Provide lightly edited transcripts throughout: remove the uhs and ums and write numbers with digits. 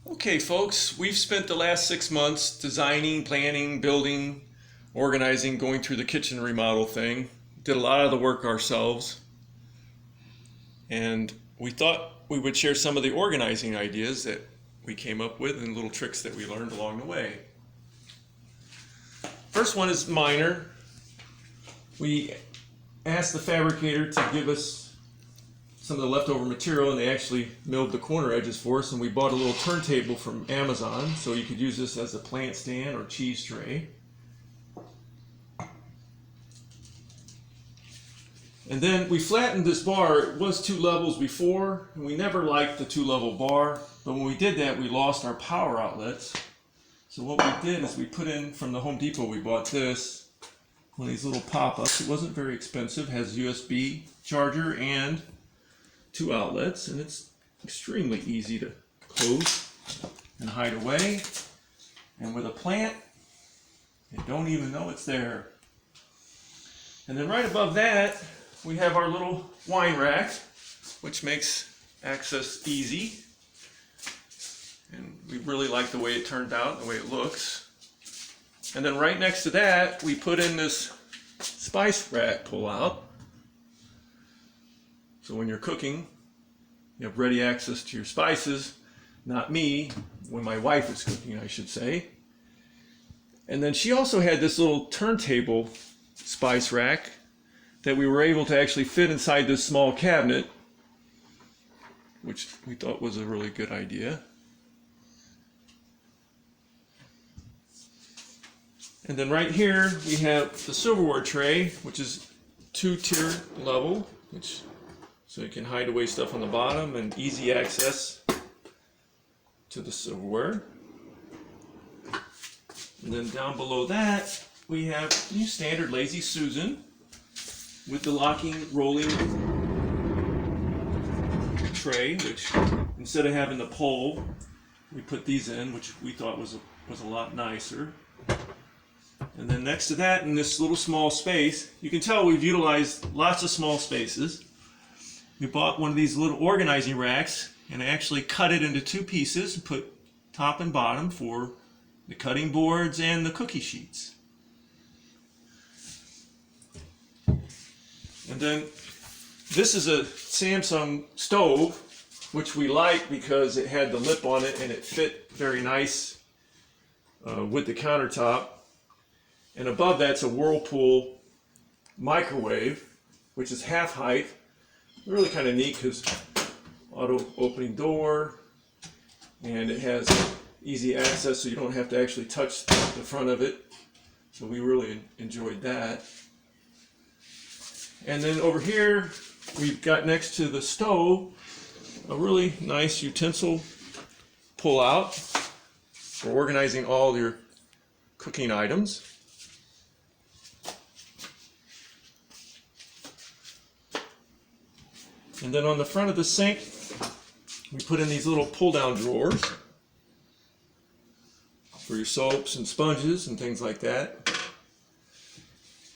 Okay, folks, we've spent the last 6 months designing, planning, building, organizing, going through the kitchen remodel thing. Did a lot of the work ourselves. And we thought we would share some of the organizing ideas that we came up with and little tricks that we learned along the way. First one is minor. We asked the fabricator to give us some of the leftover material, and they actually milled the corner edges for us, and we bought a little turntable from Amazon so you could use this as a plant stand or cheese tray. And then we flattened this bar. It was 2 levels before, and we never liked the 2-level bar, but when we did that we lost our power outlets. So what we did is we put in, from the Home Depot, we bought this, one of these little pop-ups. It wasn't very expensive, has USB charger and 2 outlets, and it's extremely easy to close and hide away. And with a plant, you don't even know it's there. And then right above that, we have our little wine rack, which makes access easy. And we really like the way it turned out, the way it looks. And then right next to that, we put in this spice rack pull-out. So when you're cooking, you have ready access to your spices. Not me, when my wife is cooking, I should say. And then she also had this little turntable spice rack that we were able to actually fit inside this small cabinet, which we thought was a really good idea. And then right here we have the silverware tray, which is 2-tier level, so you can hide away stuff on the bottom and easy access to the silverware. And then down below that we have your standard Lazy Susan with the locking rolling tray, which instead of having the pole, we put these in, which we thought was a lot nicer. And then next to that, in this little small space, you can tell we've utilized lots of small spaces. We bought one of these little organizing racks and I actually cut it into 2 pieces and put top and bottom for the cutting boards and the cookie sheets. And then this is a Samsung stove, which we like because it had the lip on it and it fit very nice with the countertop. And above that's a Whirlpool microwave, which is half height. Really kind of neat because auto opening door, and it has easy access so you don't have to actually touch the front of it. So we really enjoyed that. And then over here we've got, next to the stove, a really nice utensil pull out for organizing all your cooking items. And then on the front of the sink, we put in these little pull-down drawers for your soaps and sponges and things like that.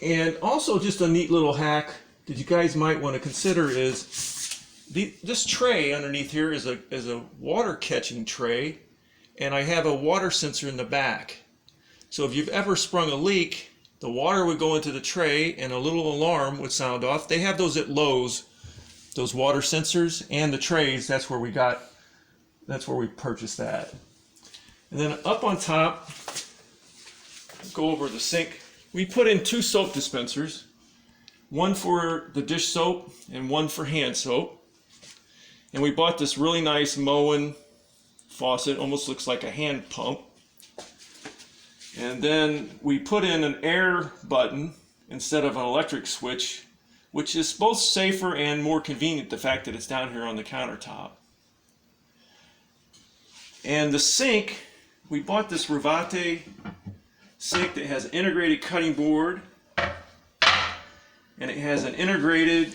And also just a neat little hack that you guys might want to consider is this tray underneath here is a water catching tray, and I have a water sensor in the back. So if you've ever sprung a leak, the water would go into the tray and a little alarm would sound off. They have those at Lowe's. Those water sensors and the trays, that's where we purchased that. And then up on top, go over the sink, we put in 2 soap dispensers, one for the dish soap and one for hand soap. And we bought this really nice Moen faucet, almost looks like a hand pump. And then we put in an air button instead of an electric switch, which is both safer and more convenient, the fact that it's down here on the countertop. And the sink, we bought this Rivate sink that has an integrated cutting board, and it has an integrated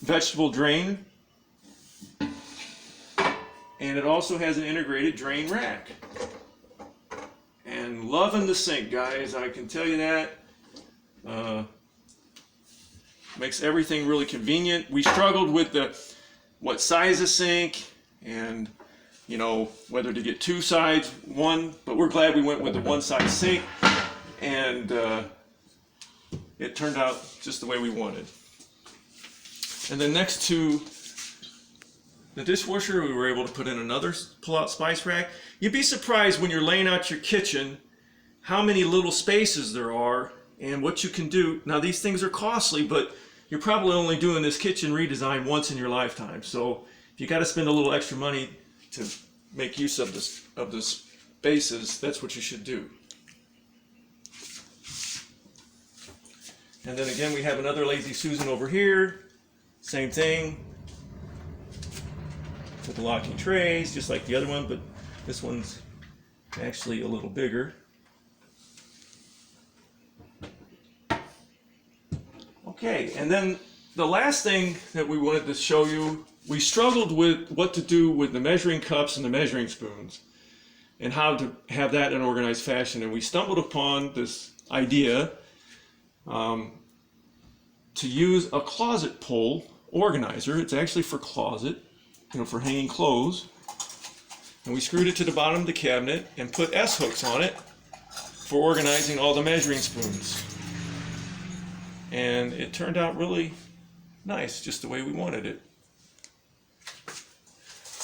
vegetable drain, and it also has an integrated drain rack. And loving the sink, guys, I can tell you that. Makes everything really convenient. We struggled with what size of sink and you know, whether to get two sides, one, but we're glad we went with the one side sink, and it turned out just the way we wanted. And then next to the dishwasher, we were able to put in another pull-out spice rack. You'd be surprised when you're laying out your kitchen how many little spaces there are and what you can do. Now these things are costly, but you're probably only doing this kitchen redesign once in your lifetime. So if you got to spend a little extra money to make use of the spaces, that's what you should do. And then again, we have another Lazy Susan over here. Same thing with the locking trays, just like the other one, but this one's actually a little bigger. Okay, and then the last thing that we wanted to show you, we struggled with what to do with the measuring cups and the measuring spoons and how to have that in an organized fashion. And we stumbled upon this idea to use a closet pole organizer. It's actually for closet, you know, for hanging clothes. And we screwed it to the bottom of the cabinet and put S-hooks on it for organizing all the measuring spoons. And it turned out really nice, just the way we wanted it.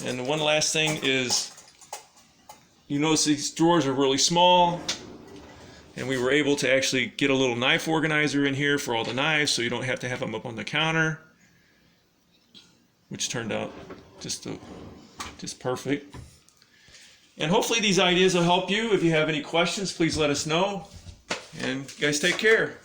And the one last thing is, you notice these drawers are really small, and we were able to actually get a little knife organizer in here for all the knives, so you don't have to have them up on the counter, which turned out just perfect. And hopefully these ideas will help you. If you have any questions, please let us know. And you guys take care.